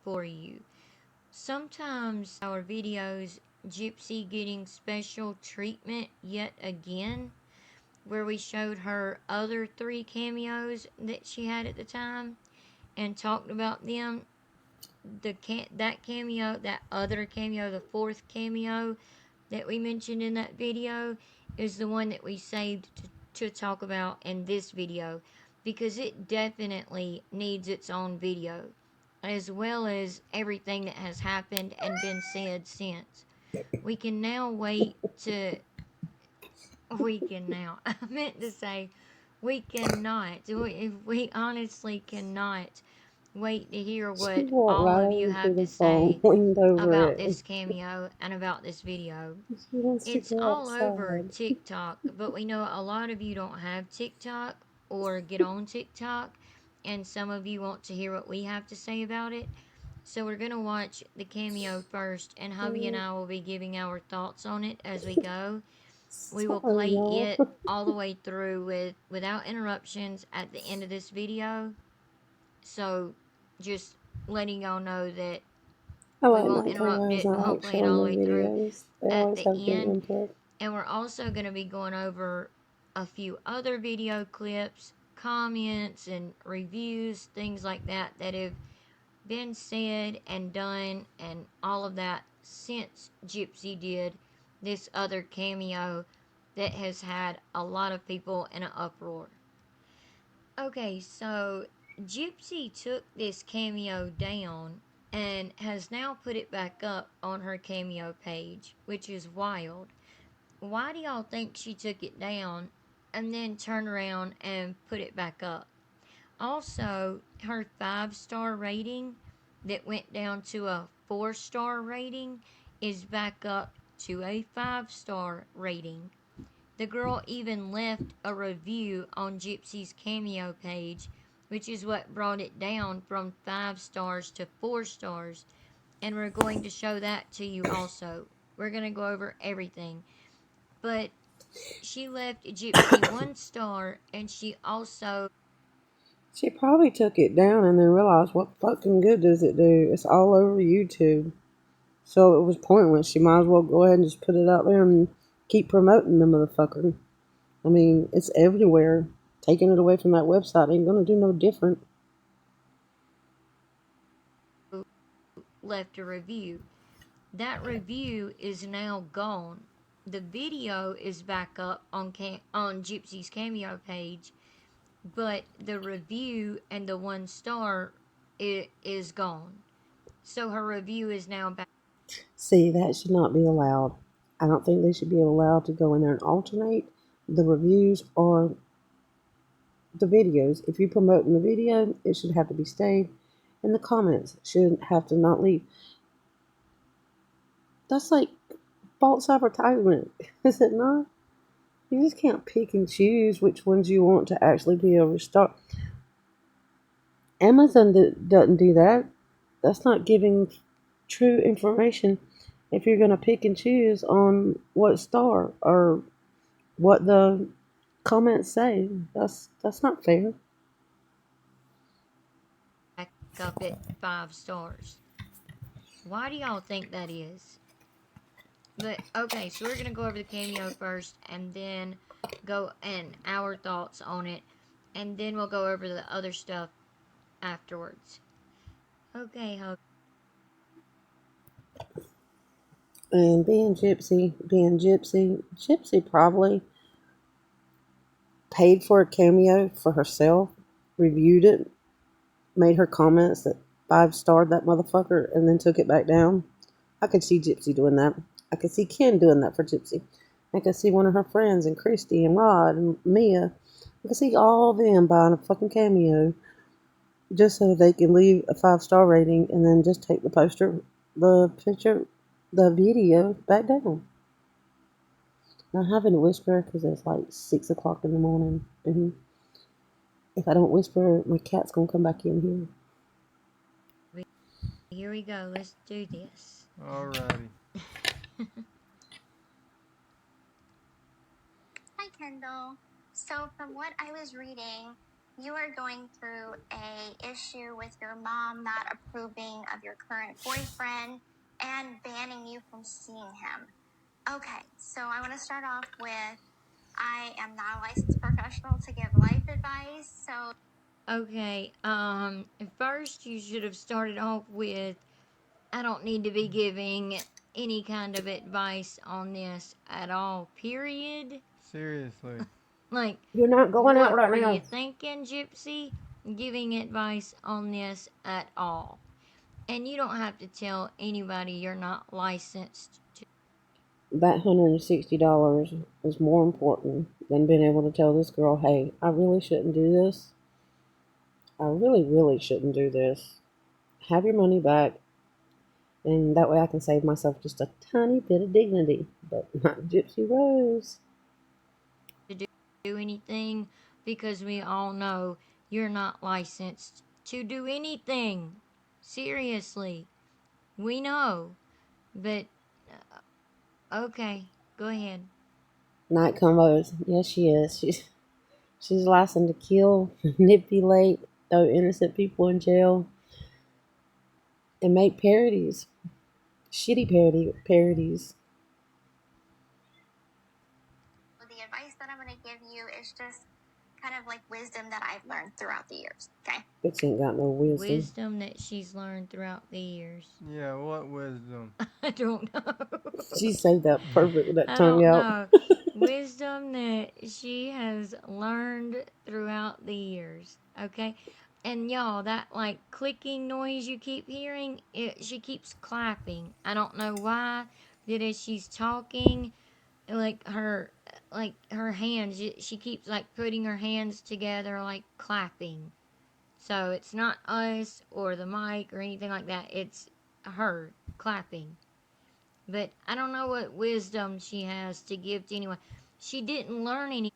for you. Sometimes our videos, Gypsy getting special treatment yet again, where we showed her other 3 cameos that she had at the time and talked about them. That cameo, that other cameo, the 4th cameo that we mentioned in that video is the one that we saved to talk about in this video, because it definitely needs its own video, as well as everything that has happened and been said since. We can now wait to. We can now. I meant to say, we cannot. We honestly cannot wait to hear She what walked all right of you over to have to the phone, say leaned over about it. this cameo and about this video. She wants to It's go all over outside. TikTok, but we know a lot of you don't have TikTok or get on TikTok, and some of you want to hear what we have to say about it. So we're gonna watch the cameo first, and hubby and I will be giving our thoughts on it as we go. We will Sorry, play y'all. it all the way through without interruptions at the end of this video. So just letting y'all know that I we like won't my interrupt cameos. it. I We'll like play it showing all the their way through videos. They at always the have good end. input. And we're also going to be going over a few other video clips, comments, and reviews, things like that that have been said and done, and all of that since Gypsy did this other cameo that has had a lot of people in an uproar. Okay, so Gypsy took this cameo down and has now put it back up on her cameo page, which is wild. Why do y'all think she took it down and then turned around and put it back up? Also, her 5-star rating that went down to a 4-star rating is back up to a 5-star rating. The girl even left a review on Gypsy's cameo page, which is what brought it down from 5 stars to 4 stars. And we're going to show that to you also. We're going to go over everything. But she left Gypsy 1 star, and she also. She probably took it down and then realized what fucking good does it do? It's all over YouTube. So it was pointless. She might as well go ahead and just put it out there and keep promoting the motherfucker. I mean, it's everywhere. Taking it away from that website ain't gonna do no different. Left a review. That review is now gone. The video is back up on Gypsy's cameo page, but the review and the 1 star is gone. So her review is now back. See, that should not be allowed. I don't think they should be allowed to go in there and alternate the reviews or the videos. If you're promoting the video, it should have to be stayed, and the comments should have to not leave. That's like false advertisement, is it not? You just can't pick and choose which ones you want to actually be able to start. Amazon doesn't do that. That's not giving true information. If you're going to pick and choose on what star or what the comments say, that's not fair. Up at 5 stars. Why do y'all think that is? But okay, so we're gonna go over the cameo first, and then go and our thoughts on it, and then we'll go over the other stuff afterwards. Okay, And Gypsy probably paid for a cameo for herself, reviewed it, made her comments that 5-starred that motherfucker, and then took it back down. I could see Gypsy doing that. I could see Ken doing that for Gypsy. I could see one of her friends and Christy and Rod and Mia. I could see all of them buying a fucking cameo just so they can leave a 5-star rating and then just take the picture, the video back down. Not having to whisper because it's like 6 o'clock in the morning. And if I don't whisper, my cat's going to come back in here. here we go. Let's do this. Alrighty. Hi, Kendall. So, from what I was reading, you are going through a issue with your mom not approving of your current boyfriend and banning you from seeing him. Okay, so I want to start off with I am not a licensed professional to give life advice, so okay, first you should have started off with I don't need to be giving any kind of advice on this at all, period. Seriously. Like, You're not going out what right were you now. thinking, Gypsy? Giving advice on this at all. And you don't have to tell anybody you're not licensed to. That $160 is more important than being able to tell this girl, hey, I really shouldn't do this. I really, really shouldn't do this. Have your money back, and that way I can save myself just a tiny bit of dignity, but not Gypsy Rose. Do anything because we all know you're not licensed to do anything. Seriously. We know. But, okay, go ahead. Night combos. Yes, she is. She's licensed to kill, manipulate, throw innocent people in jail, and make parodies. Shitty parodies. The advice that I'm going to give you is just kind of like wisdom that I've learned throughout the years, okay? Bitch ain't got no wisdom. Wisdom that she's learned throughout the years. Yeah, what wisdom? I don't know. She said that perfect with that I tongue don't out. know. Wisdom that she has learned throughout the years. Okay? And y'all, that like clicking noise you keep hearing, she keeps clapping. I don't know why. That as she's talking, like her hands, she keeps like putting her hands together, like clapping. So it's not us or the mic or anything like that. It's her clapping. But I don't know what wisdom she has to give to anyone. She didn't learn any.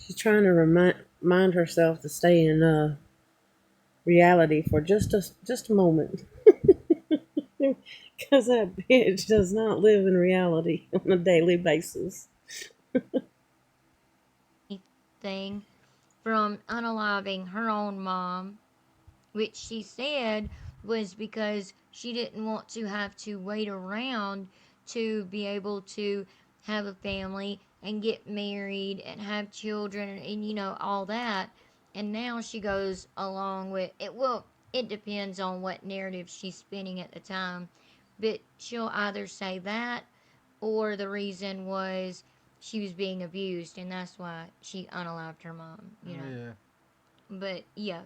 She's trying to remind herself to stay in reality for just a moment. Because that bitch does not live in reality on a daily basis. Thing from unaliving her own mom, which she said was because she didn't want to have to wait around to be able to have a family and get married and have children and you know all that. And now she goes along with it. Well, it depends on what narrative she's spinning at the time, but she'll either say that or the reason was she was being abused and that's why she unalived her mom, you know. Yeah. But yeah,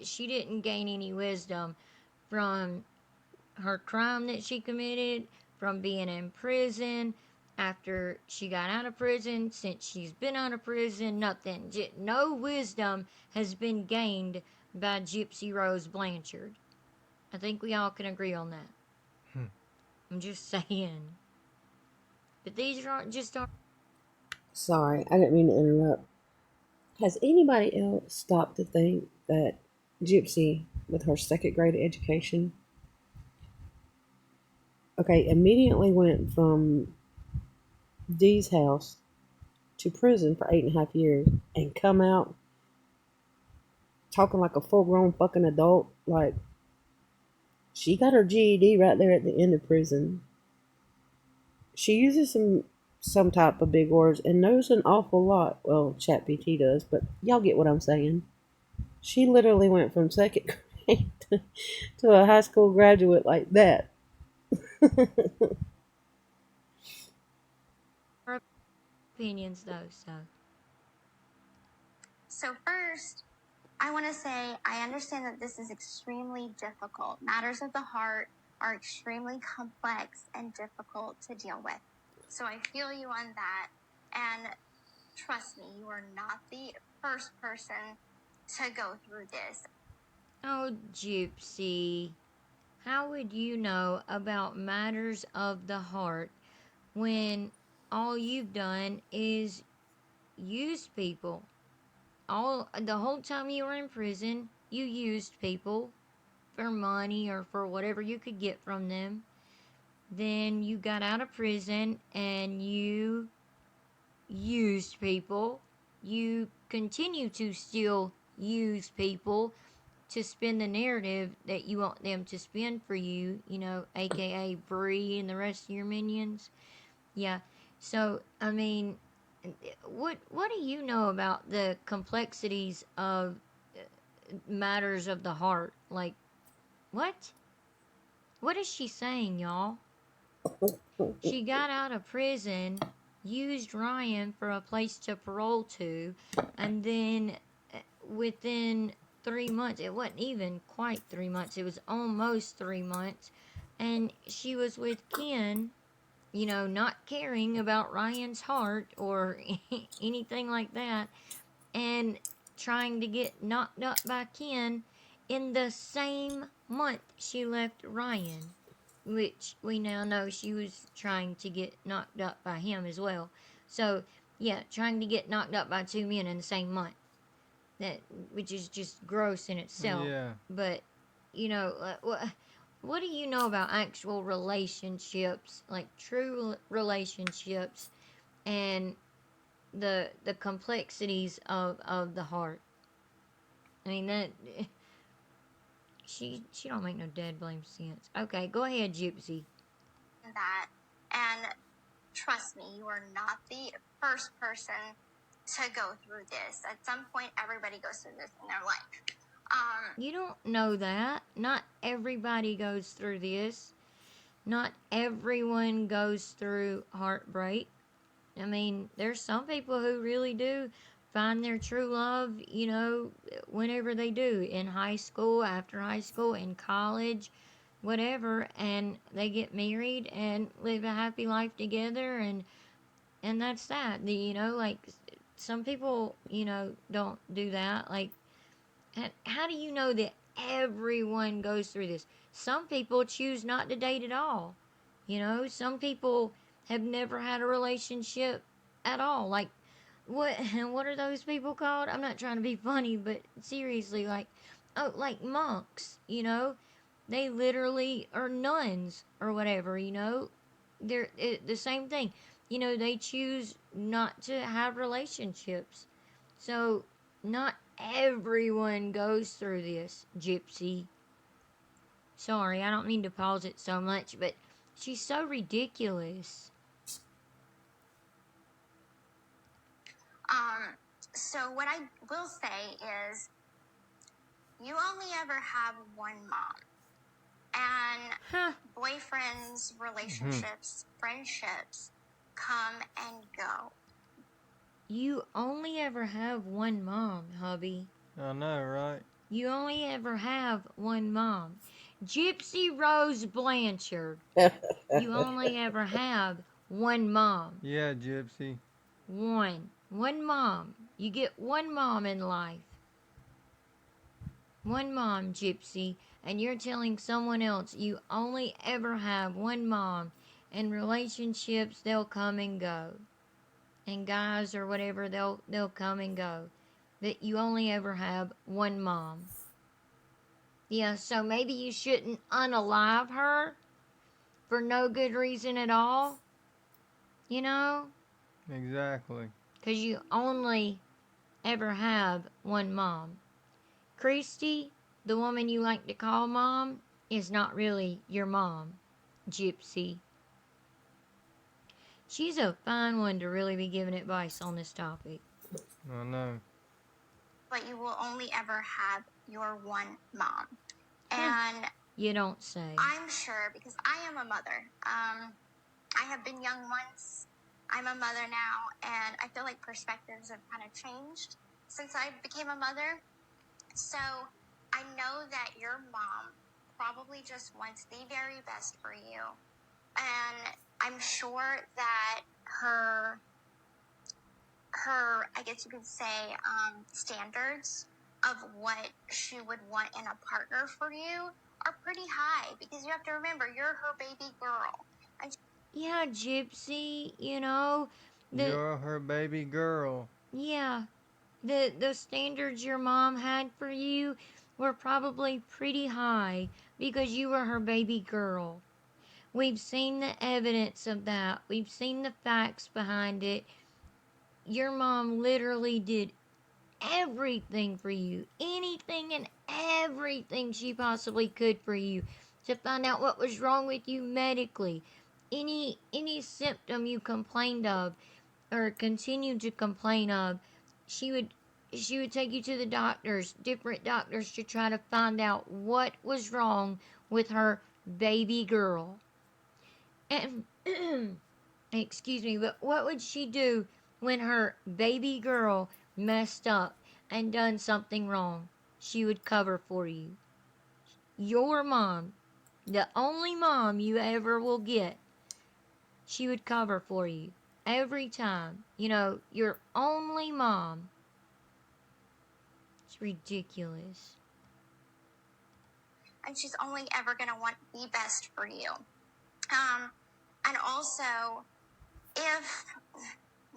she didn't gain any wisdom from her crime that she committed, from being in prison, after she got out of prison, since she's been out of prison, nothing. No wisdom has been gained by Gypsy Rose Blanchard. I think we all can agree on that. I'm just saying. But these aren't just our. Sorry, I didn't mean to interrupt. Has anybody else stopped to think that Gypsy, with her second grade education, okay, immediately went from Dee's house to prison for 8.5 years and come out talking like a full grown fucking adult? Like, she got her GED right there at the end of prison. She uses some type of big words and knows an awful lot. Well, ChatGPT does, but y'all get what I'm saying. She literally went from second grade to a high school graduate like that. Opinions though, so first, I want to say I understand that this is extremely difficult. Matters of the heart are extremely complex and difficult to deal with. So I feel you on that. And trust me, you are not the first person to go through this. Oh, Gypsy, how would you know about matters of the heart when all you've done is use people? All the whole time you were in prison, you used people for money or for whatever you could get from them. Then you got out of prison and you used people. You continue to still use people to spin the narrative that you want them to spin for you, aka Bree and the rest of your minions. Yeah. So, I mean, what do you know about the complexities of matters of the heart? Like, what? What is she saying, y'all? She got out of prison, used Ryan for a place to parole to, and then within 3 months, it wasn't even quite 3 months, it was almost 3 months, and she was with Ken, not caring about Ryan's heart or anything like that, and trying to get knocked up by Ken in the same month she left Ryan, which we now know she was trying to get knocked up by him as well. So, yeah, trying to get knocked up by two men in the same month. That which is just gross in itself. Yeah. But, what do you know about actual relationships, like true relationships and the complexities of the heart? I mean that she don't make no dead blame sense. Okay, go ahead, Gypsy. That, and trust me, you are not the first person to go through this. At some point, everybody goes through this in their life. You don't know that. Not everybody goes through this. Not everyone goes through heartbreak. I mean, there's some people who really do find their true love, whenever they do, in high school, after high school, in college, whatever, and they get married and live a happy life together, and that's that. Like some people, don't do that. Like, how do you know that everyone goes through this? Some people choose not to date at all. Some people have never had a relationship at all. Like, what what are those people called? I'm not trying to be funny, but seriously, like, oh, like monks. They literally are nuns or whatever. They're the same thing. They choose not to have relationships. So not everyone goes through this, Gypsy. Sorry, I don't mean to pause it so much, but she's so ridiculous. So what I will say is, you only ever have one mom, and Huh. boyfriends, relationships, friendships come and go. You only ever have one mom, hubby. I know, right? You only ever have one mom. Gypsy Rose Blanchard. You only ever have one mom. Yeah, Gypsy. One. One mom. You get one mom in life. One mom, Gypsy. And you're telling someone else you only ever have one mom. And relationships, they'll come and go. And guys or whatever, they'll come and go. That you only ever have one mom. Yeah, so maybe you shouldn't unalive her for no good reason at all. You know? Exactly. Because you only ever have one mom. Christy, the woman you like to call mom, is not really your mom, Gypsy. She's a fine one to really be giving advice on this topic. I know. But you will only ever have your one mom. And you don't say. I'm sure, because I am a mother. I have been young once. I'm a mother now, and I feel like perspectives have kind of changed since I became a mother. So I know that your mom probably just wants the very best for you. And I'm sure that her I guess you could say, standards of what she would want in a partner for you are pretty high, because you have to remember, you're her baby girl. Yeah, Gypsy, You're her baby girl. Yeah, the standards your mom had for you were probably pretty high because you were her baby girl. We've seen the evidence of that. We've seen the facts behind it. Your mom literally did everything for you, anything and everything she possibly could for you, to find out what was wrong with you medically, any symptom you complained of or continued to complain of. she would she would take you to the doctors, different doctors, to try to find out what was wrong with her baby girl. And excuse me, but what would she do when her baby girl messed up and done something wrong? She would cover for you. Your mom, the only mom you ever will get, she would cover for you every time. Your only mom. It's ridiculous. And she's only ever going to want the best for you. And also, if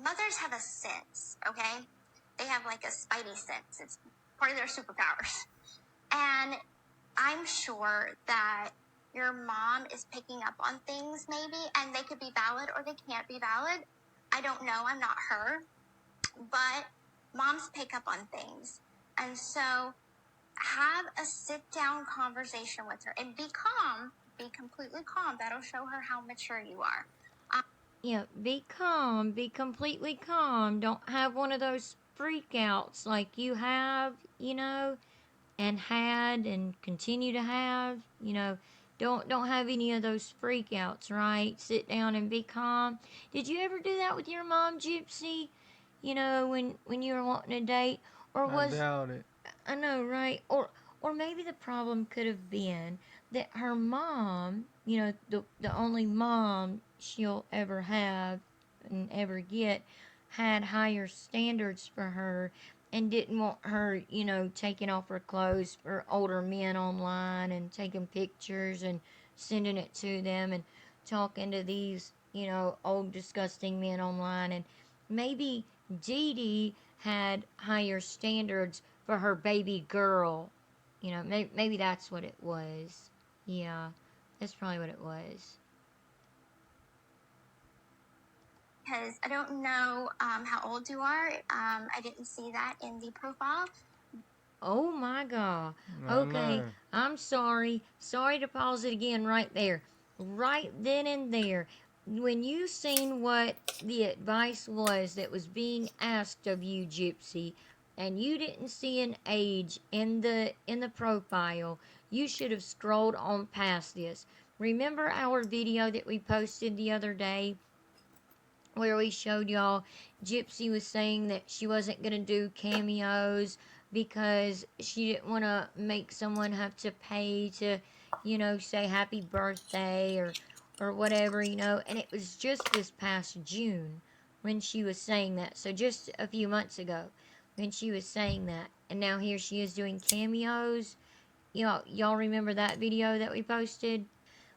mothers have a sense, okay? They have like a spidey sense. It's part of their superpowers. And I'm sure that your mom is picking up on things maybe, and they could be valid or they can't be valid. I don't know. I'm not her. But moms pick up on things. And so have a sit-down conversation with her and be calm. Be completely calm. That'll show her how mature you are. Yeah, be calm. Be completely calm. Don't have one of those freakouts like you have, and had and continue to have. Don't have any of those freakouts, right? Sit down and be calm. Did you ever do that with your mom, Gypsy? When you were wanting a date, or I was doubt it. I know, right? Or maybe the problem could have been that her mom, the only mom she'll ever have and ever get, had higher standards for her and didn't want her, taking off her clothes for older men online and taking pictures and sending it to them and talking to these, old disgusting men online. And maybe Dee Dee had higher standards for her baby girl. Maybe that's what it was. Yeah, that's probably what it was. Because I don't know how old you are. I didn't see that in the profile. Oh my god. I Okay, know. I'm sorry. Sorry to pause it again right there. Right then and there. When you seen what the advice was that was being asked of you, Gypsy, and you didn't see an age in the profile, you should have scrolled on past this. Remember our video that we posted the other day where we showed y'all Gypsy was saying that she wasn't going to do cameos because she didn't want to make someone have to pay to, say happy birthday or whatever, and it was just this past June when she was saying that. So just a few months ago when she was saying that. And now here she is doing cameos. Y'all remember that video that we posted?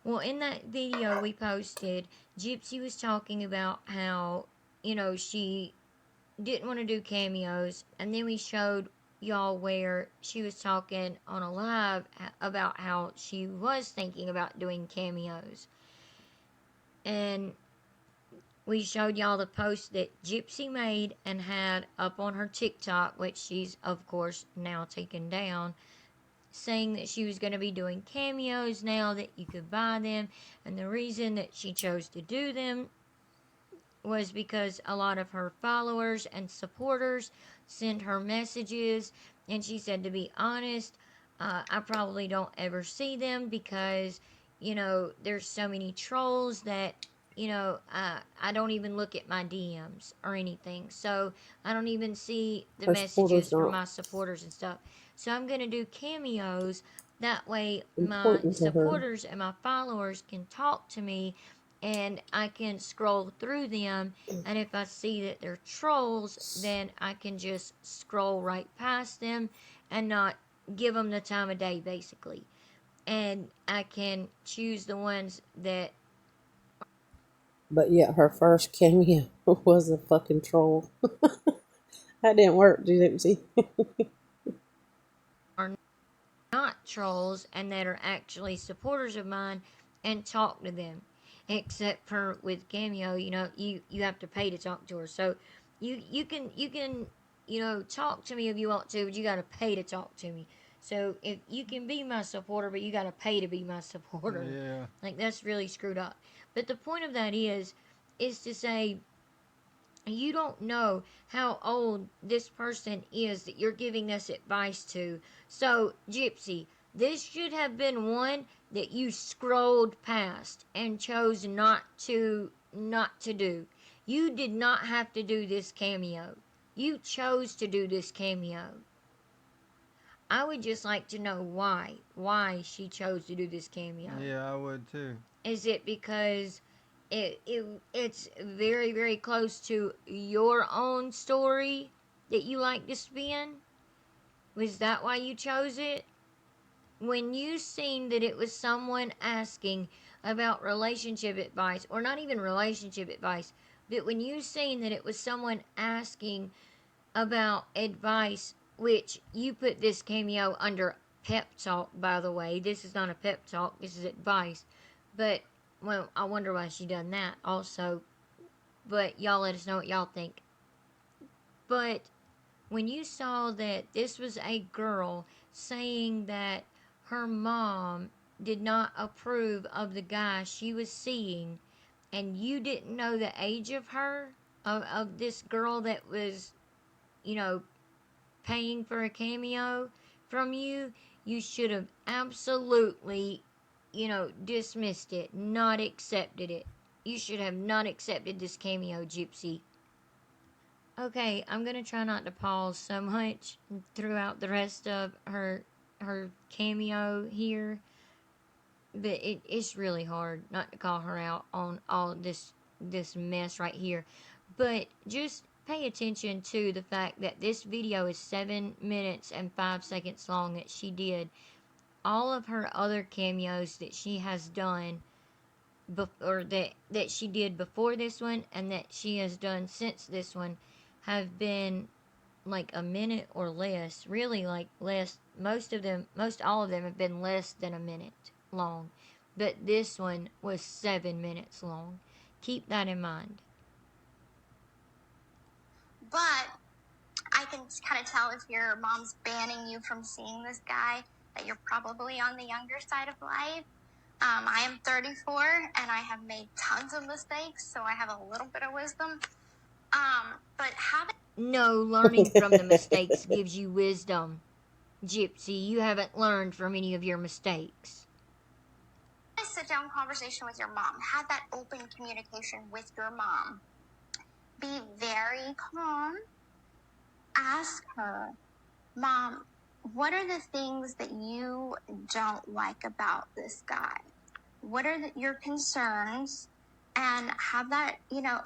Well, in that video we posted, Gypsy was talking about how, she didn't want to do cameos, and then we showed y'all where she was talking on a live about how she was thinking about doing cameos. And we showed y'all the post that Gypsy made and had up on her TikTok, which she's, of course, now taken down, saying that she was going to be doing cameos now, that you could buy them. And the reason that she chose to do them was because a lot of her followers and supporters sent her messages. And she said, to be honest, I probably don't ever see them because, there's so many trolls that, I don't even look at my DMs or anything. So I don't even see the Her supporters messages from not my supporters and stuff. So I'm going to do cameos. That way, my important to her. supporters and my followers can talk to me and I can scroll through them. And if I see that they're trolls, then I can just scroll right past them and not give them the time of day, basically. And I can choose the ones that But yet her first cameo was a fucking troll. That didn't work, did it? See? are not trolls and that are actually supporters of mine and talk to them. Except for with Cameo, you have to pay to talk to her. So you can talk to me if you want to, but you gotta pay to talk to me. So if you can be my supporter, but you gotta pay to be my supporter. Yeah. Like, that's really screwed up. But the point of that is to say, you don't know how old this person is that you're giving this advice to. So, Gypsy, this should have been one that you scrolled past and chose not to do. You did not have to do this cameo. You chose to do this cameo. I would just like to know why she chose to do this cameo. Yeah, I would too. Is it because it's very, very close to your own story that you like to spin? Was that why you chose it? When you seen that it was someone asking about relationship advice, or not even relationship advice, but when you seen that it was someone asking about advice, which you put this cameo under pep talk, by the way. This is not a pep talk, this is advice. But, well, I wonder why she done that also. But y'all let us know what y'all think. But when you saw that this was a girl saying that her mom did not approve of the guy she was seeing, and you didn't know the age of her, of this girl that was, you know, paying for a cameo from you, you should have absolutely, dismissed it, not accepted it. You should have not accepted this cameo, Gypsy. Okay, I'm gonna try not to pause so much throughout the rest of her cameo here, but it's really hard not to call her out on all this mess right here. But just pay attention to the fact that this video is 7 minutes and 5 seconds long that she did. All of her other cameos that she has done, or that she did before this one and that she has done since this one, have been like a minute or less. Really, like less. Most all of them have been less than a minute long. But this one was 7 minutes long. Keep that in mind. But I can kind of tell if your mom's banning you from seeing this guy that you're probably on the younger side of life. I am 34 and I have made tons of mistakes, so I have a little bit of wisdom. But having No, learning from the mistakes gives you wisdom. Gypsy, you haven't learned from any of your mistakes. a sit down conversation with your mom, have that open communication with your mom. Be very calm. Ask her, Mom, what are the things that you don't like about this guy? What are your concerns? And have that,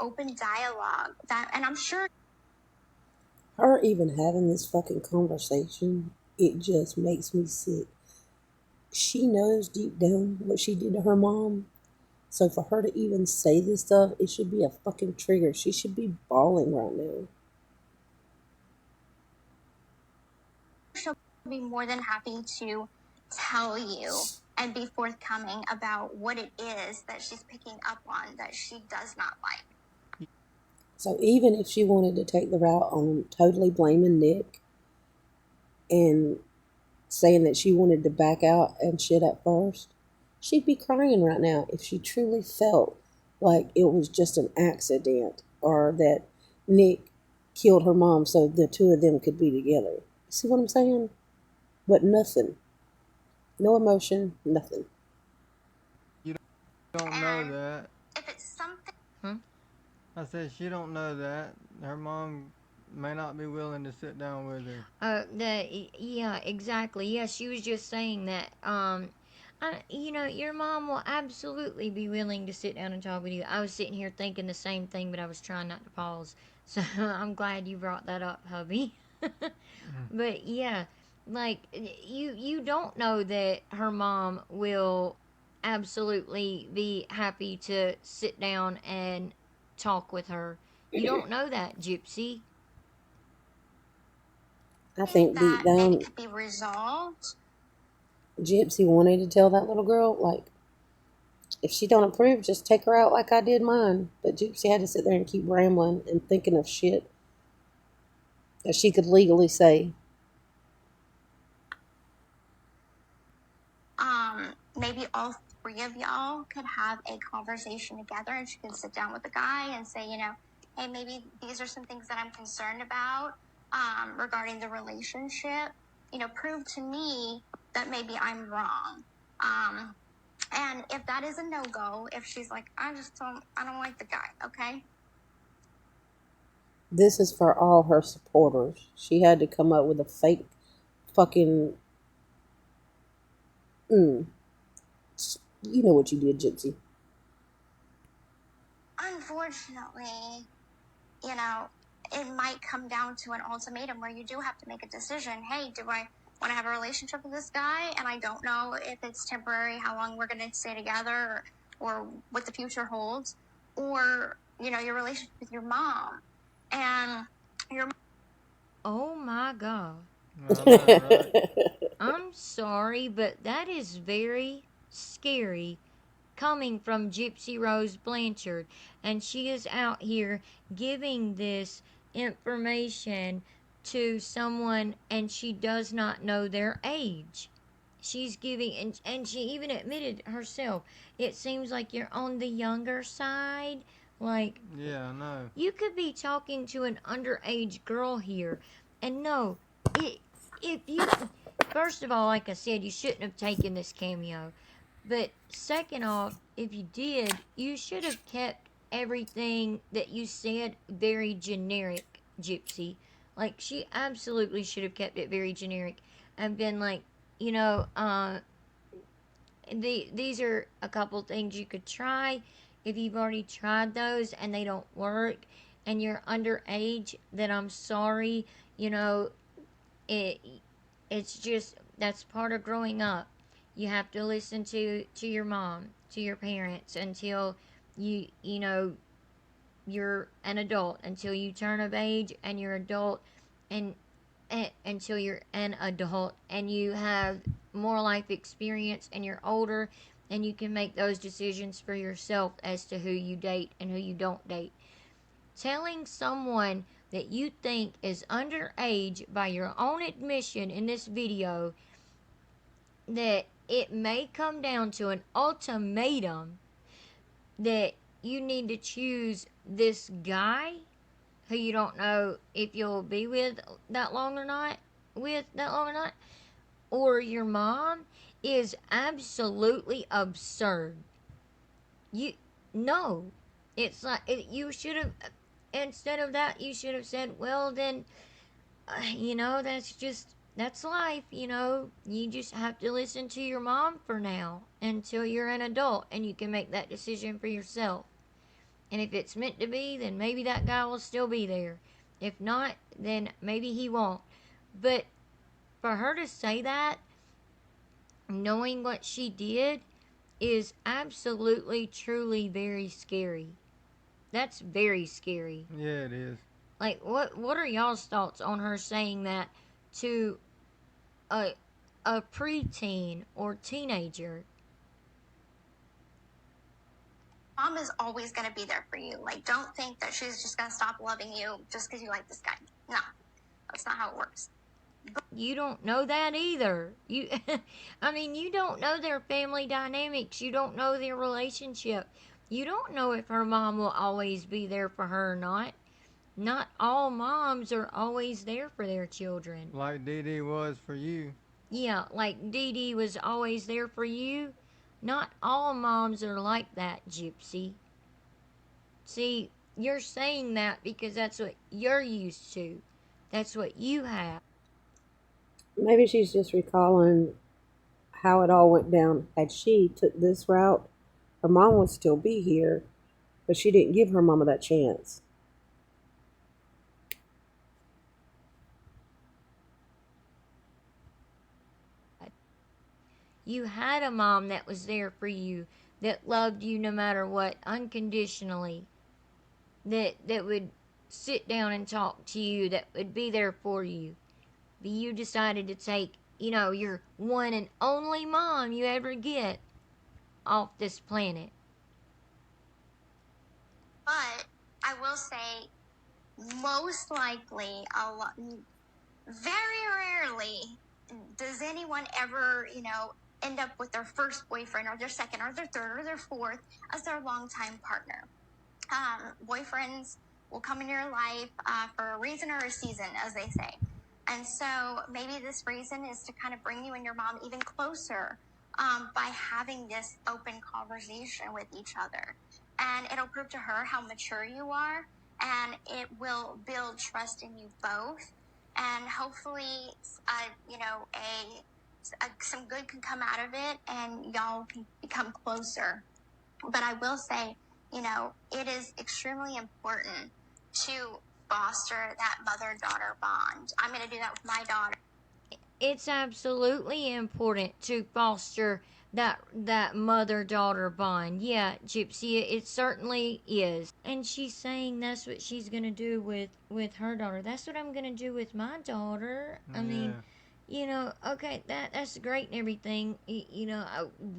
open dialogue. And I'm sure Her even having this fucking conversation, it just makes me sick. She knows deep down what she did to her mom. So for her to even say this stuff, it should be a fucking trigger. She should be bawling right now. she'll be more than happy to tell you and be forthcoming about what it is that she's picking up on that she does not like. So even if she wanted to take the route on totally blaming Nick and saying that she wanted to back out and shit at first, she'd be crying right now if she truly felt like it was just an accident or that Nick killed her mom so the two of them could be together. See what I'm saying? But nothing. No emotion, nothing. You don't know that. If it's something I said she don't know that. Her mom may not be willing to sit down with her. Yeah, exactly. Yeah, she was just saying that. Your mom will absolutely be willing to sit down and talk with you. I was sitting here thinking the same thing, but I was trying not to pause. So I'm glad you brought that up, hubby. But yeah, like you don't know that her mom will absolutely be happy to sit down and talk with her. You don't know that, Gypsy. I think deep that maybe down, could be resolved. Gypsy wanted to tell that little girl, like, if she don't approve, just take her out like I did mine. But Gypsy had to sit there and keep rambling and thinking of shit that she could legally say. Maybe all three of y'all could have a conversation together, and she could sit down with the guy and say, hey, maybe these are some things that I'm concerned about regarding the relationship. Prove to me that maybe I'm wrong. And if that is a no-go, if she's like, I don't like the guy, okay? This is for all her supporters. She had to come up with a fake fucking. You know what you did, Gypsy. Unfortunately, it might come down to an ultimatum where you do have to make a decision. Hey, do I want to have a relationship with this guy? And I don't know if it's temporary, how long we're going to stay together, or what the future holds, or, your relationship with your mom. And your Oh my God. I know, right? I'm sorry, but that is very scary coming from Gypsy Rose Blanchard. And she is out here giving this information to someone and she does not know their age. She's giving, and she even admitted herself, it seems like you're on the younger side. Like, Yeah, I know. you could be talking to an underage girl here. And no, it, if you, first of all, like I said, you shouldn't have taken this cameo. But second off, if you did, you should have kept everything that you said very generic, Gypsy. Like, she absolutely should have kept it very generic and been like, you know, uh, these are a couple things you could try. If you've already tried those and they don't work and you're underage, then I'm sorry. You know, it it's just that's part of growing up. You have to listen to your mom, to your parents until you know you're an adult, until you turn of age and you're adult, and until you're an adult and you have more life experience and you're older and you can make those decisions for yourself as to who you date and who you don't date. Telling someone that you think is underage by your own admission in this video that it may come down to an ultimatum that you need to choose this guy who you don't know if you'll be with that long or not, or your mom is absolutely absurd. You no, it's like you should have, instead of that you should have said, well then, that's life. You just have to listen to your mom for now until you're an adult and you can make that decision for yourself. And if it's meant to be, then maybe that guy will still be there. If not, then maybe he won't. But for her to say that, knowing what she did, is absolutely, truly very scary. That's very scary. Yeah, it is. Like, what are y'all's thoughts on her saying that to a a preteen or teenager? mom is always going to be there for you. Like, don't think that she's just going to stop loving you just because you like this guy. No, that's not how it works. You don't know that either. I mean, you don't know their family dynamics. You don't know their relationship. You don't know if her mom will always be there for her or not. Not all moms are always there for their children. Like Dee Dee was for you. Yeah, like Dee Dee was always there for you. Not all moms are like that, Gypsy. See, you're saying that because that's what you're used to. That's what you have. Maybe she's just recalling how it all went down. Had she took this route, her mom would still be here, but she didn't give her mama that chance. You had a mom that was there for you, that loved you no matter what, unconditionally, that would sit down and talk to you, that would be there for you. But you decided to take, your one and only mom you ever get off this planet. But I will say most likely, very rarely does anyone ever, end up with their first boyfriend or their second or their third or their fourth as their longtime partner. Boyfriends will come in your life for a reason or a season, as they say. And so maybe this reason is to kind of bring you and your mom even closer by having this open conversation with each other. And it'll prove to her how mature you are, and it will build trust in you both. And hopefully, some good can come out of it, and y'all can become closer. But I will say, it is extremely important to foster that mother-daughter bond. I'm going to do that with my daughter. It's absolutely important to foster that mother-daughter bond. Yeah, Gypsy, it certainly is. And she's saying that's what she's gonna do with her daughter. That's what I'm gonna do with my daughter. I mean, Yeah. okay, that's great and everything.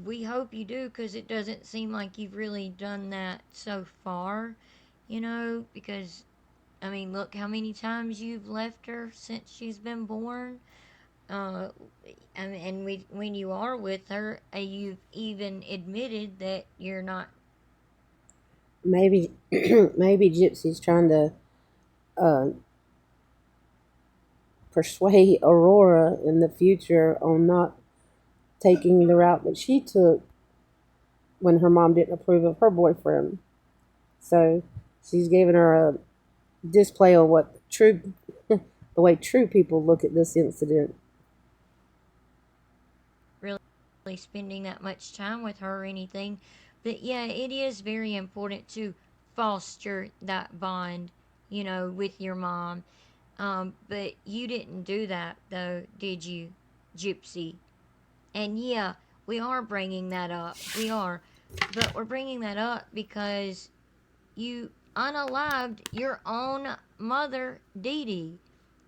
We hope you do, because it doesn't seem like you've really done that so far. Because I mean, look how many times you've left her since she's been born. uh, when you are with her, you've even admitted that you're not. Maybe maybe Gypsy's trying to uh, persuade Aurora in the future on not taking the route that she took when her mom didn't approve of her boyfriend. So she's giving her a display on what true, the way true people look at this incident. Really spending that much time with her or anything. But yeah, it is very important to foster that bond, with your mom. But you didn't do that, though, did you, Gypsy? And yeah, we are bringing that up. We are. But we're bringing that up because you unalived your own mother, Dee Dee,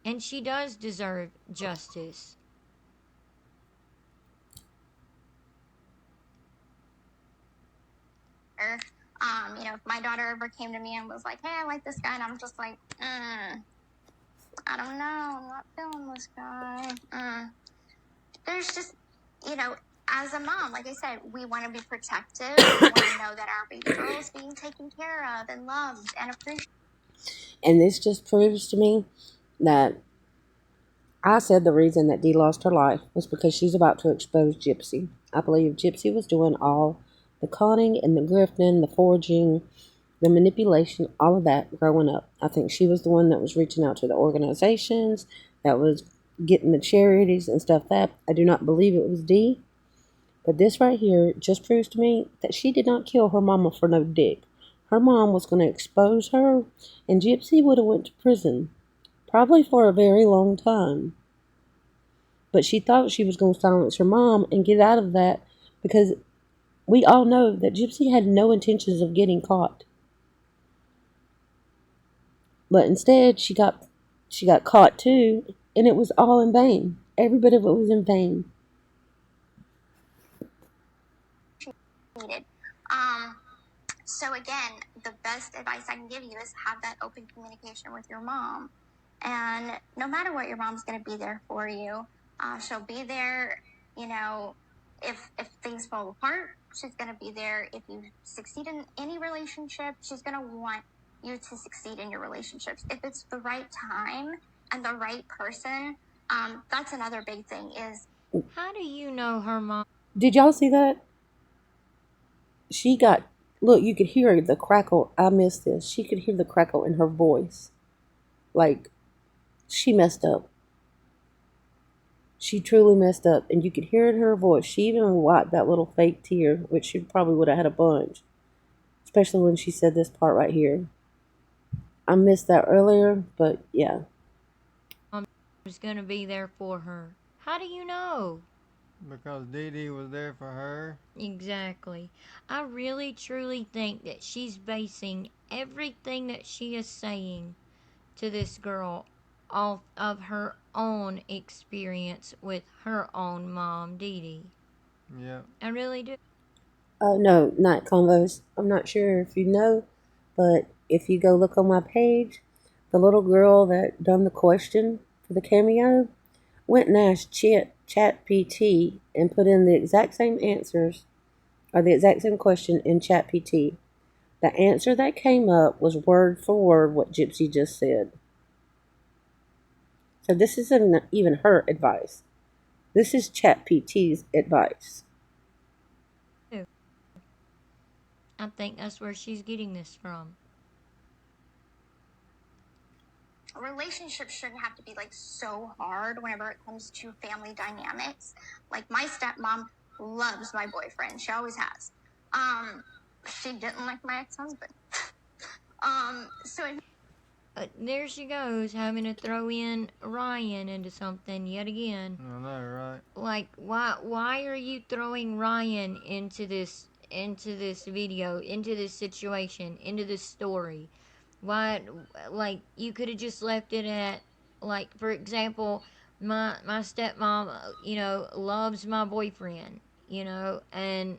and she does deserve justice. If my daughter ever came to me and was like, "Hey, I like this guy," and I'm just like, I don't know, I'm not feeling this guy. There's just, you know, as a mom, like I said, we want to be protective. We want to know that our baby girl is being taken care of and loved and appreciated. And this just proves to me that I said the reason that Dee lost her life was because she's about to expose Gypsy. I believe Gypsy was doing all the conning and the grifting, the forging, the manipulation, all of that growing up. I think she was the one that was reaching out to the organizations, that was getting the charities and stuff. That I do not believe it was Dee. But this right here just proves to me that she did not kill her mama for no dick. Her mom was going to expose her, and Gypsy would have went to prison, probably for a very long time. But she thought she was going to silence her mom and get out of that, because we all know that Gypsy had no intentions of getting caught. But instead, she got caught too, and it was all in vain. Every bit of it was in vain. Um, so again, the best advice I can give you is have that open communication with your mom. And no matter what, your mom's going to be there for you. She'll be there, if things fall apart, she's going to be there. If you succeed in any relationship, she's going to want you to succeed in your relationships. If it's the right time and the right person, that's another big thing is, How do you know her mom? Did y'all see that? She got, look, you could hear the crackle. I missed this. She could hear the crackle in her voice. Like, she messed up. She truly messed up, and you could hear it in her voice. She even wiped that little fake tear, which she probably would have had a bunch, especially when she said this part right here. I missed that earlier, but yeah. Is going to be there for her. How do you know? Because Dee Dee was there for her. Exactly. I really truly think that she's basing everything that she is saying to this girl off of her own experience with her own mom, Dee Dee. Yep. I really do. Oh, no, not convos. I'm not sure if you know, but if you go look on my page, The little girl that done the question for the cameo went and asked Chat PT and put in the exact same answers or the exact same question in Chat PT. The answer that came up was word for word what Gypsy just said. So this isn't even her advice. This is Chat PT's advice. I think that's where she's getting this from. Relationships shouldn't have to be like so hard whenever it comes to family dynamics. Like my stepmom loves my boyfriend. She always has. She didn't like my ex-husband. So There she goes, having to throw in Ryan into something yet again. I know, right? Like, why are you throwing Ryan into this video, into this situation, into this story? Why, like, you could have just left it at, like, for example, my stepmom, loves my boyfriend, and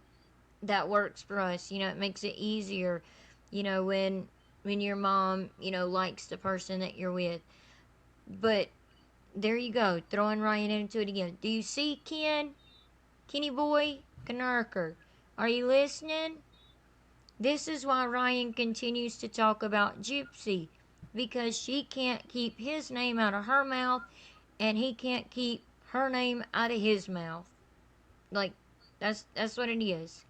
that works for us. It makes it easier, when your mom, likes the person that you're with. But there you go, throwing Ryan into it again. Do you see Kenny boy, Knurker? Are you listening? This is why Ryan continues to talk about Gypsy, because she can't keep his name out of her mouth, and he can't keep her name out of his mouth. Like, that's what it is.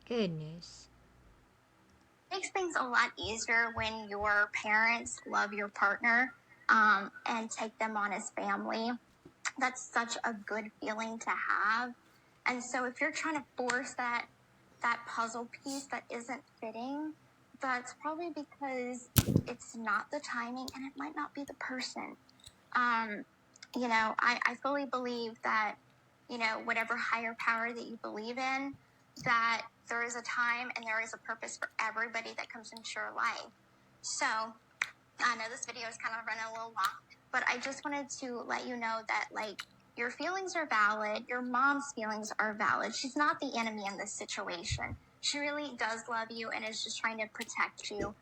Goodness. makes things a lot easier when your parents love your partner and take them on as family. That's such a good feeling to have. And so if you're trying to force that puzzle piece that isn't fitting, that's probably because it's not the timing and it might not be the person. I fully believe that, whatever higher power that you believe in, that there is a time and there is a purpose for everybody that comes into your life. So I know this video is kind of running a little long, but I just wanted to let you know that, like, your feelings are valid. Your mom's feelings are valid. She's not the enemy in this situation. She really does love you and is just trying to protect you.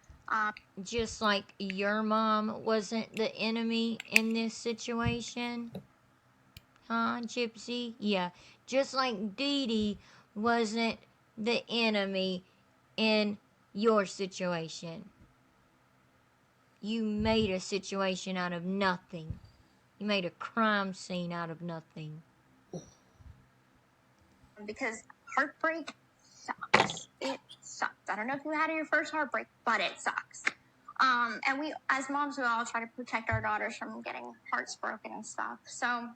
Just like your mom wasn't the enemy in this situation. Huh, Gypsy? Yeah. Just like Dee Dee wasn't the enemy in your situation. You made a situation out of nothing. You made a crime scene out of nothing. Because heartbreak sucks. It sucks. I don't know if you had your first heartbreak, but it sucks. And we, as moms, we all try to protect our daughters from getting hearts broken and stuff. So,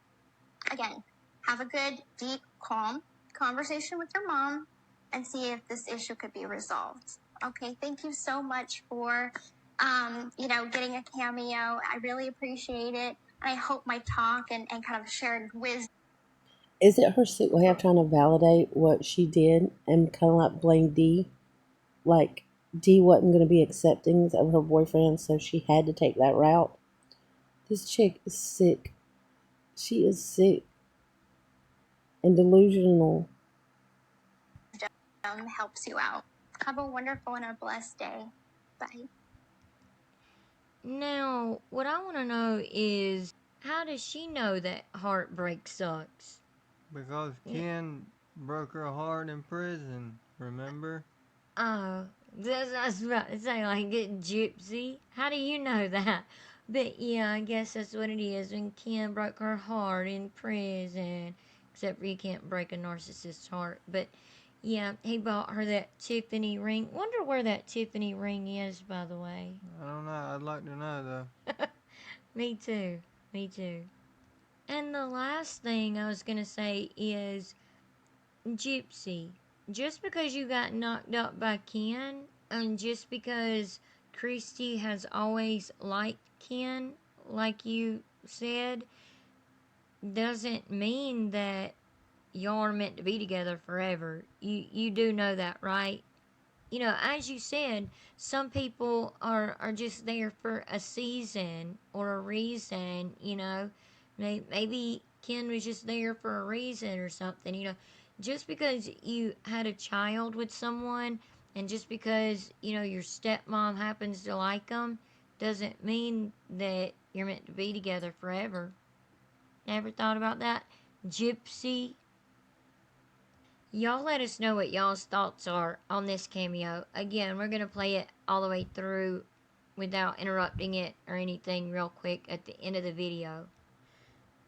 again, have a good, deep, calm conversation with your mom and see if this issue could be resolved. Okay, thank you so much for, getting a cameo. I really appreciate it. And I hope my talk and kind of shared wisdom. Is it her sick way of trying to validate what she did and kind of like blame D? Like, D wasn't going to be accepting of her boyfriend, so she had to take that route? This chick is sick. She is sick and delusional. Helps you out. Have a wonderful and a blessed day. Bye. Now, what I want to know is, how does she know that heartbreak sucks? Because Ken broke her heart in prison, remember? Oh, that's what I was about to say, like, Gypsy. How do you know that? But yeah, I guess that's what it is. When Ken broke her heart in prison, except for you can't break a narcissist's heart. But yeah, he bought her that Tiffany ring. Wonder where that Tiffany ring is, by the way. I don't know. I'd like to know, though. Me too. Me too. And the last thing I was gonna say is, Gypsy, just because you got knocked up by Ken, and just because Christy has always liked Ken, like you said, doesn't mean that y'all are meant to be together forever. You do know that, right? As you said, some people are just there for a season or a reason, Maybe Ken was just there for a reason or something, Just because you had a child with someone and just because, your stepmom happens to like them, doesn't mean that you're meant to be together forever. Never thought about that? Gypsy. Y'all let us know what y'all's thoughts are on this cameo. Again, we're going to play it all the way through without interrupting it or anything real quick at the end of the video.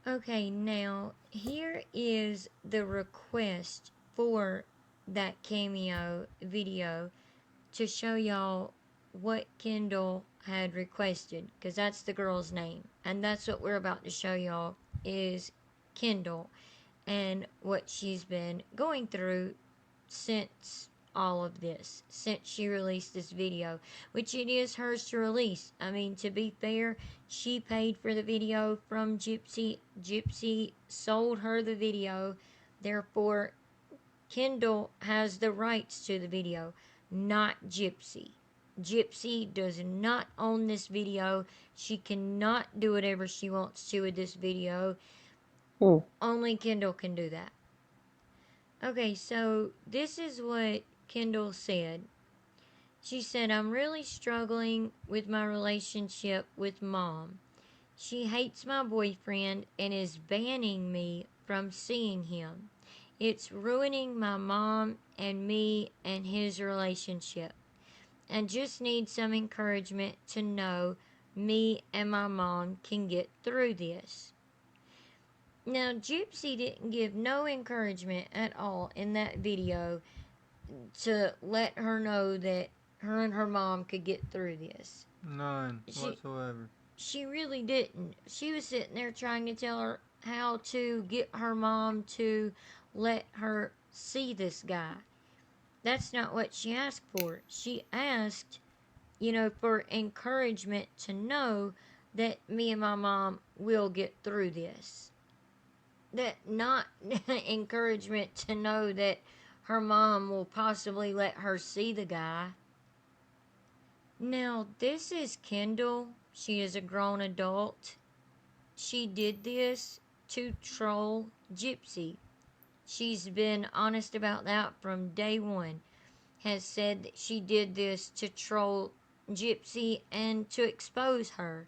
Okay, now here is the request for that cameo video to show y'all what Kendall had requested, because that's the girl's name, and that's what we're about to show y'all is Kendall and what she's been going through since all of this, since she released this video, which it is hers to release. I mean, to be fair, she paid for the video from Gypsy. Gypsy sold her the video, therefore Kendall has the rights to the video, not Gypsy. Gypsy does not own this video. She cannot do whatever she wants to with this video. Only Kendall can do that. Okay, so this is what Kendall said. She said, I'm really struggling with my relationship with Mom. She hates my boyfriend and is banning me from seeing him. It's ruining my mom and me and his relationship. And just need some encouragement to know me and my mom can get through this. Now, Gypsy didn't give no encouragement at all in that video to let her know that her and her mom could get through this. None whatsoever. She really didn't. She was sitting there trying to tell her how to get her mom to let her see this guy. That's not what she asked for. She asked, for encouragement to know that me and my mom will get through this. That not encouragement to know that her mom will possibly let her see the guy. Now, this is Kendall. She is a grown adult. She did this to troll Gypsy. She's been honest about that from day one. Has said that she did this to troll Gypsy and to expose her.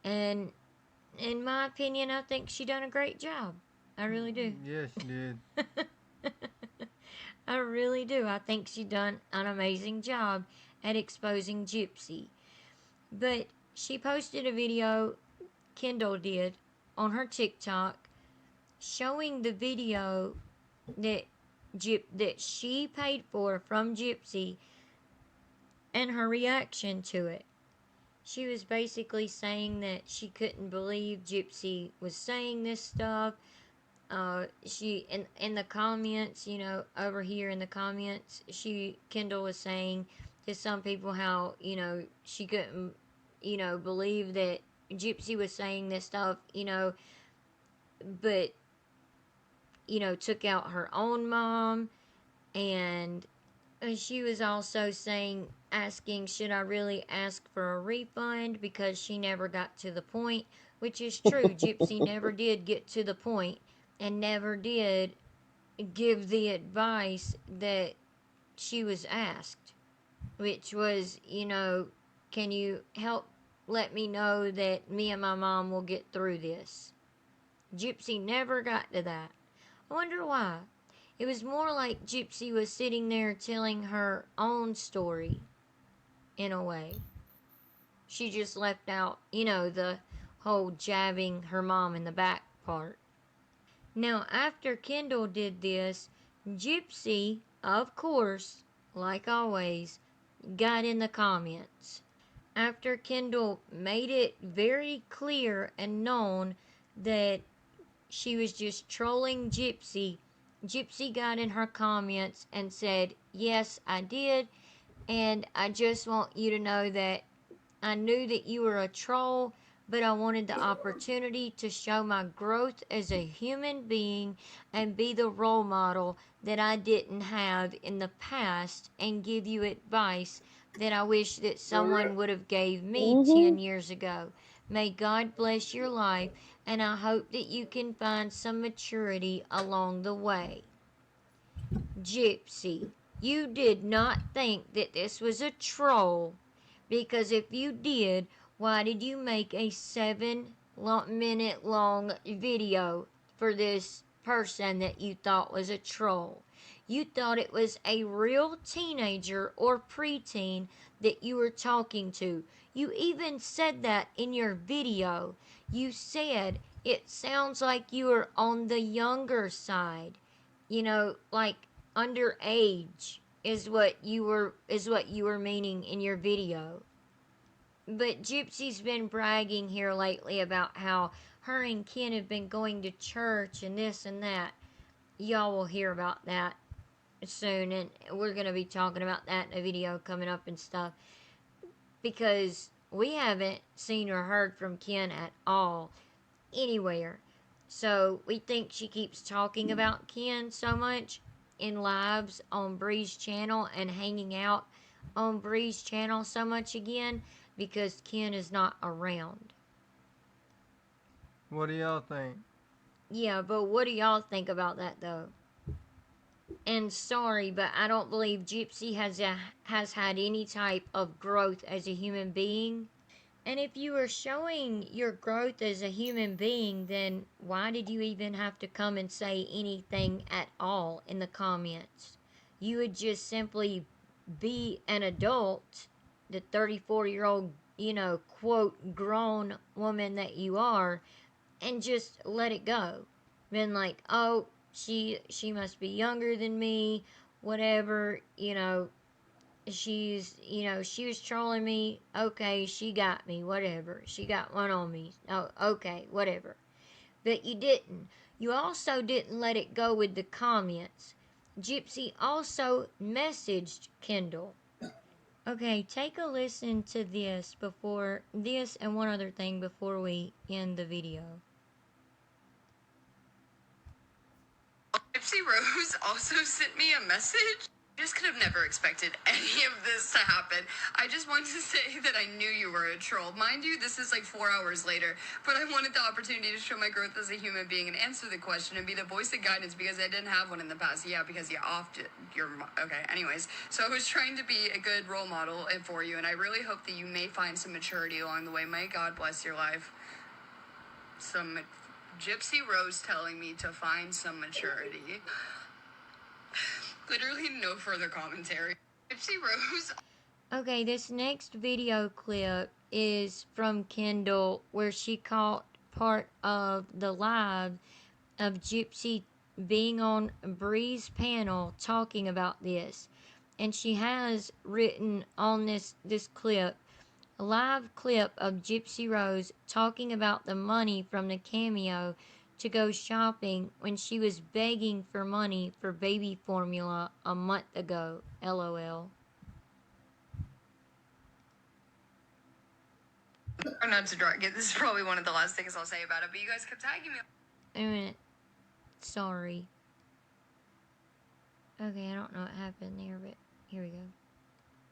And in my opinion, I think she done a great job. I really do. Yes, she did. I really do. I think she done an amazing job at exposing Gypsy. But she posted a video, Kendall did, on her TikTok, showing the video that that she paid for from Gypsy and her reaction to it. She was basically saying that she couldn't believe Gypsy was saying this stuff. She in the comments, over here in the comments, Kendall was saying to some people how she couldn't believe that Gypsy was saying this stuff, but took out her own mom. And she was also asking, should I really ask for a refund because she never got to the point, which is true. Gypsy never did get to the point and never did give the advice that she was asked, which was, can you help let me know that me and my mom will get through this? Gypsy never got to that. I wonder why. It was more like Gypsy was sitting there telling her own story, in a way. She just left out, the whole jabbing her mom in the back part. Now, after Kendall did this, Gypsy, of course, like always, got in the comments. After Kendall made it very clear and known that she was just trolling Gypsy, Gypsy got in her comments and said, yes, I did, and I just want you to know that I knew that you were a troll, but I wanted the opportunity to show my growth as a human being and be the role model that I didn't have in the past and give you advice that I wish that someone would have gave me 10 years ago. May God bless your life, and I hope that you can find some maturity along the way. Gypsy, you did not think that this was a troll, because if you did, Why did you make a 7-minute long video for this person that you thought was a troll? You thought it was a real teenager or preteen that you were talking to. You even said that in your video. You said it sounds like you were on the younger side. You know, like underage is what you were meaning in your video. But Gypsy's been bragging here lately about how her and Ken have been going to church and this and that. Y'all will hear about that soon, and we're going to be talking about that in a video coming up and stuff. Because we haven't seen or heard from Ken at all anywhere. So we think she keeps talking about Ken so much in lives on Bree's channel and hanging out on Bree's channel so much again because Ken is not around. What do y'all think? Yeah, but what do y'all think about that though? And sorry, but I don't believe Gypsy has had any type of growth as a human being. And if you were showing your growth as a human being, then why did you even have to come and say anything at all in the comments? You would just simply be an adult, the 34-year-old, quote, grown woman that you are, and just let it go. Been like, oh, she must be younger than me, whatever, she was trolling me. Okay, she got me, whatever. She got one on me. Oh, okay, whatever. But you didn't. You also didn't let it go with the comments. Gypsy also messaged Kendall. Okay, take a listen to this and one other thing before we end the video. Gypsy Rose also sent me a message. I just could have never expected any of this to happen. I just wanted to say that I knew you were a troll. Mind you, this is like 4 hours later, but I wanted the opportunity to show my growth as a human being and answer the question and be the voice of guidance because I didn't have one in the past. Yeah, because you offed okay, anyways. So I was trying to be a good role model for you, and I really hope that you may find some maturity along the way. May God bless your life. Some Gypsy Rose telling me to find some maturity. Literally no further commentary. Gypsy Rose. Okay, this next video clip is from Kendall where she caught part of the live of Gypsy being on Bree's panel talking about this. And she has written on this clip a live clip of Gypsy Rose talking about the money from the cameo to go shopping when she was begging for money for baby formula a month ago. LOL. Or not to drag it. This is probably one of the last things I'll say about it, but you guys kept tagging me. Wait a minute. Sorry. Okay, I don't know what happened there, but here we go.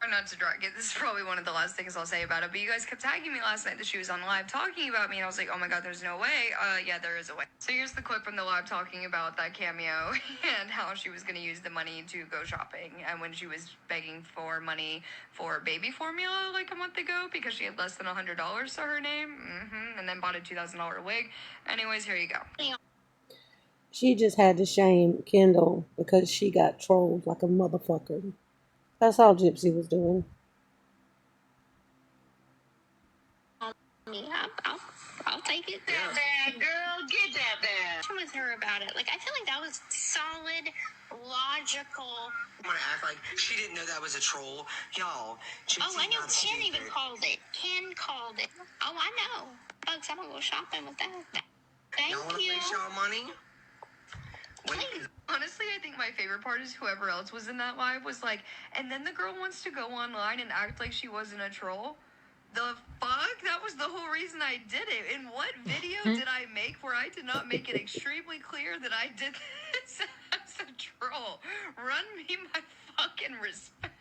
Or not to drag it. This is probably one of the last things I'll say about it, but you guys kept tagging me last night that she was on live talking about me, and I was like, oh my god, there's no way. Yeah, there is a way. So here's the clip from the live talking about that cameo and how she was going to use the money to go shopping, and when she was begging for money for baby formula like a month ago because she had less than $100 to her name, and then bought a $2,000 wig. Anyways, here you go. She just had to shame Kendall because she got trolled like a motherfucker. That's all Gypsy was doing. Yeah, I'll take it. Get that bag, girl. Get that bag. With her about it. Like, I feel like that was solid, logical. I'm gonna act like she didn't know that was a troll. Y'all. Oh, I know Ken even called it. Ken called it. Oh, I know. Folks, I'm gonna go shopping with that. Thank Y'all wanna you. place y'all money? Please. Honestly, I think my favorite part is whoever else was in that live was like, and then the girl wants to go online and act like she wasn't a troll. The fuck? That was the whole reason I did it. In what video did I make where I did not make it extremely clear that I did this as a troll? Run me my fucking respect,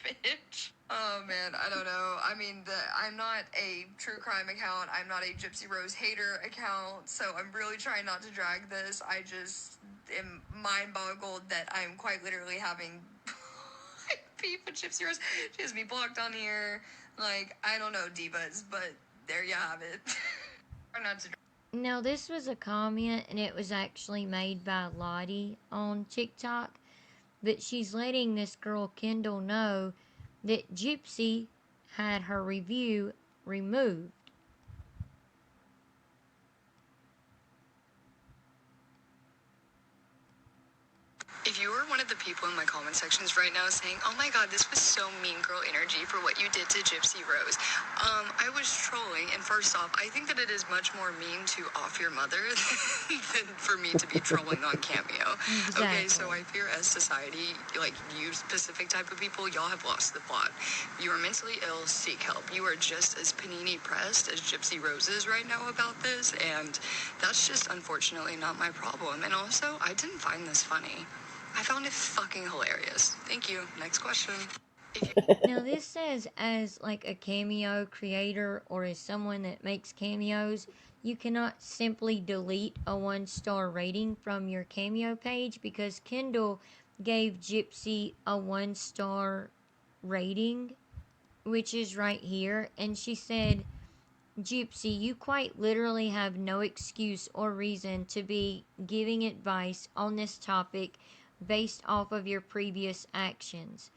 bitch. Oh man, I don't know. I mean, I'm not a true crime account. I'm not a Gypsy Rose hater account, so I'm really trying not to drag this. I just am mind boggled that I'm quite literally having beef with Gypsy Rose. She has me blocked on here. Like, I don't know, divas, but There you have it. Try not to. Now, this was a comment and it was actually made by Lottie on TikTok, but she's letting this girl Kendall know that Gypsy had her review removed. If you were one of the people in my comment sections right now saying, "Oh my god, this was so mean girl energy for what you did to Gypsy Rose," I was trolling. And first off, I think that it is much more mean to off your mother than for me to be trolling on Cameo. Okay, so I Exactly. fear as society, like you specific type of people, y'all have lost the plot. You are mentally ill, seek help. You are just as panini pressed as Gypsy Rose is right now about this, and that's just unfortunately not my problem. And also, I didn't find this funny. I found it fucking hilarious. Thank you. Next question. Now, this says as like a Cameo creator or as someone that makes cameos, you cannot simply delete a 1-star rating from your Cameo page because Kendall gave Gypsy a 1-star rating, which is right here, and she said, Gypsy, you quite literally have no excuse or reason to be giving advice on this topic based off of your previous actions.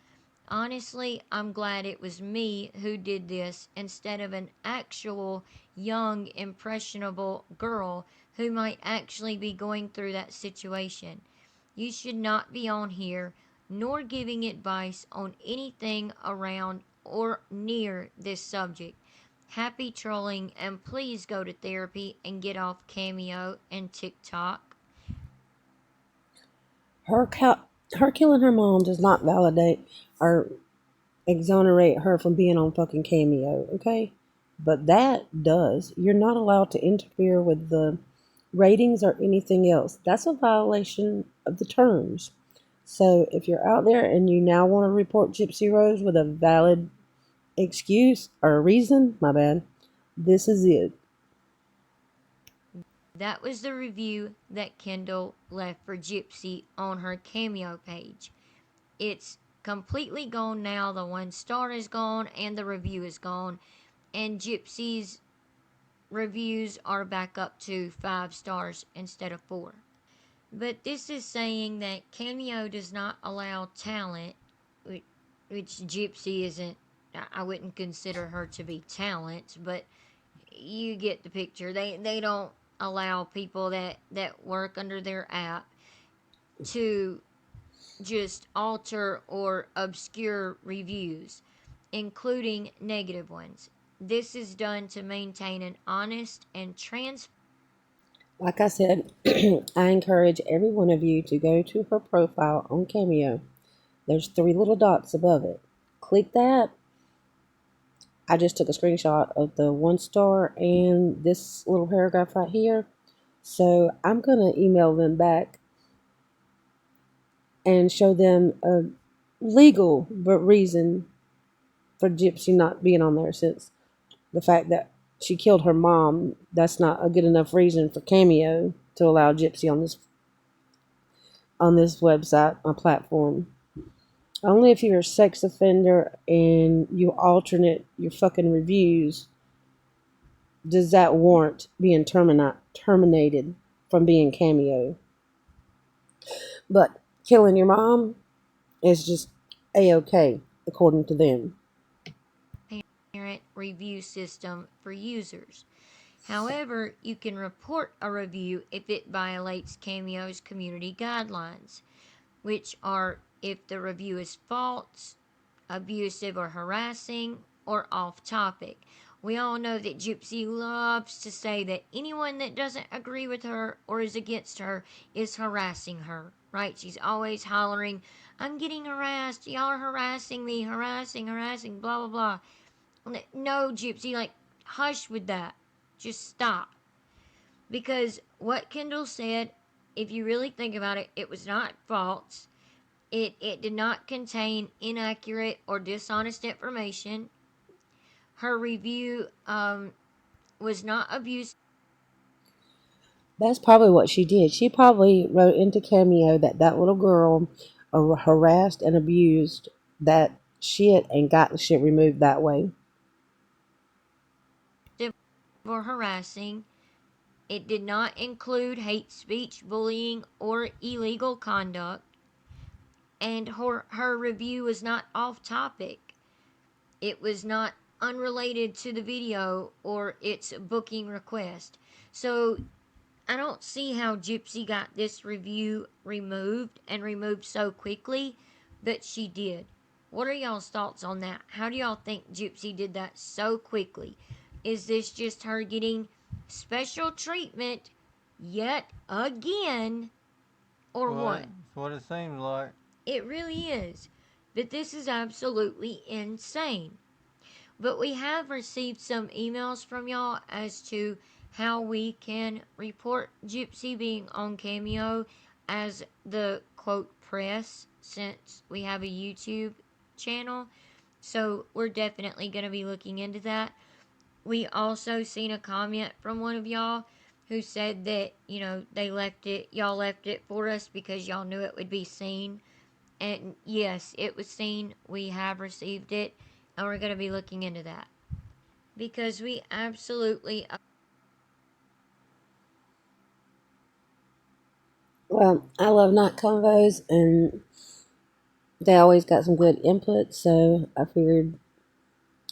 Honestly, I'm glad it was me who did this instead of an actual young, impressionable girl who might actually be going through that situation. You should not be on here nor giving advice on anything around or near this subject. Happy trolling, and please go to therapy and get off Cameo and TikTok. Her killing her mom does not validate or exonerate her from being on fucking Cameo, okay? But that does. You're not allowed to interfere with the ratings or anything else. That's a violation of the terms. So if you're out there and you now want to report Gypsy Rose with a valid excuse or a reason, my bad, this is it. That was the review that Kendall left for Gypsy on her Cameo page. It's completely gone now. The 1-star is gone and the review is gone. And Gypsy's reviews are back up to 5 stars instead of 4. But this is saying that Cameo does not allow talent, which Gypsy isn't. I wouldn't consider her to be talent, but you get the picture. They don't allow people that work under their app to just alter or obscure reviews, including negative ones. This is done to maintain an honest and Like I said, I encourage every one of you to go to her profile on Cameo. There's 3 little dots above it. Click that. I just took a screenshot of the 1-star and this little paragraph right here. So I'm going to email them back and show them a legal reason for Gypsy not being on there, since the fact that she killed her mom, that's not a good enough reason for Cameo to allow Gypsy on this website or platform. Only if you're a sex offender and you alternate your fucking reviews does that warrant being terminated from being Cameo. But killing your mom is just a-okay, according to them. transparent review system for users. However, you can report a review if it violates Cameo's community guidelines, which are if the review is false, abusive or harassing, or off topic. We all know that Gypsy loves to say that anyone that doesn't agree with her or is against her is harassing her, right? She's always hollering, I'm getting harassed, y'all are harassing me, harassing, blah, blah, blah. No, Gypsy, like, hush with that. Just stop. Because what Kendall said, if you really think about it, it was not false. It did not contain inaccurate or dishonest information. Her review was not abusive. That's probably what she did. She probably wrote into Cameo that little girl harassed and abused that shit and got the shit removed that way. or harassing. It did not include hate speech, bullying, or illegal conduct. And her review was not off topic. It was not unrelated to the video or its booking request. So I don't see how Gypsy got this review removed and removed so quickly, but she did. What are y'all's thoughts on that? How do y'all think Gypsy did that so quickly? Is this just her getting special treatment yet again, or what? That's what it seems like. It really is. But this is absolutely insane. But we have received some emails from y'all as to how we can report Gypsy being on Cameo as the quote press, since we have a YouTube channel. So we're definitely going to be looking into that. We also seen a comment from one of y'all who said that, y'all left it for us because y'all knew it would be seen. And yes, it was seen. We have received it, and we're going to be looking into that. Because we absolutely. Well, I love night convos, and they always got some good input, so I figured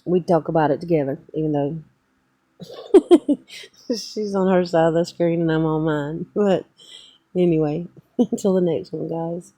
we'd talk about it together, even though she's on her side of the screen and I'm on mine. But anyway, until the next one, guys.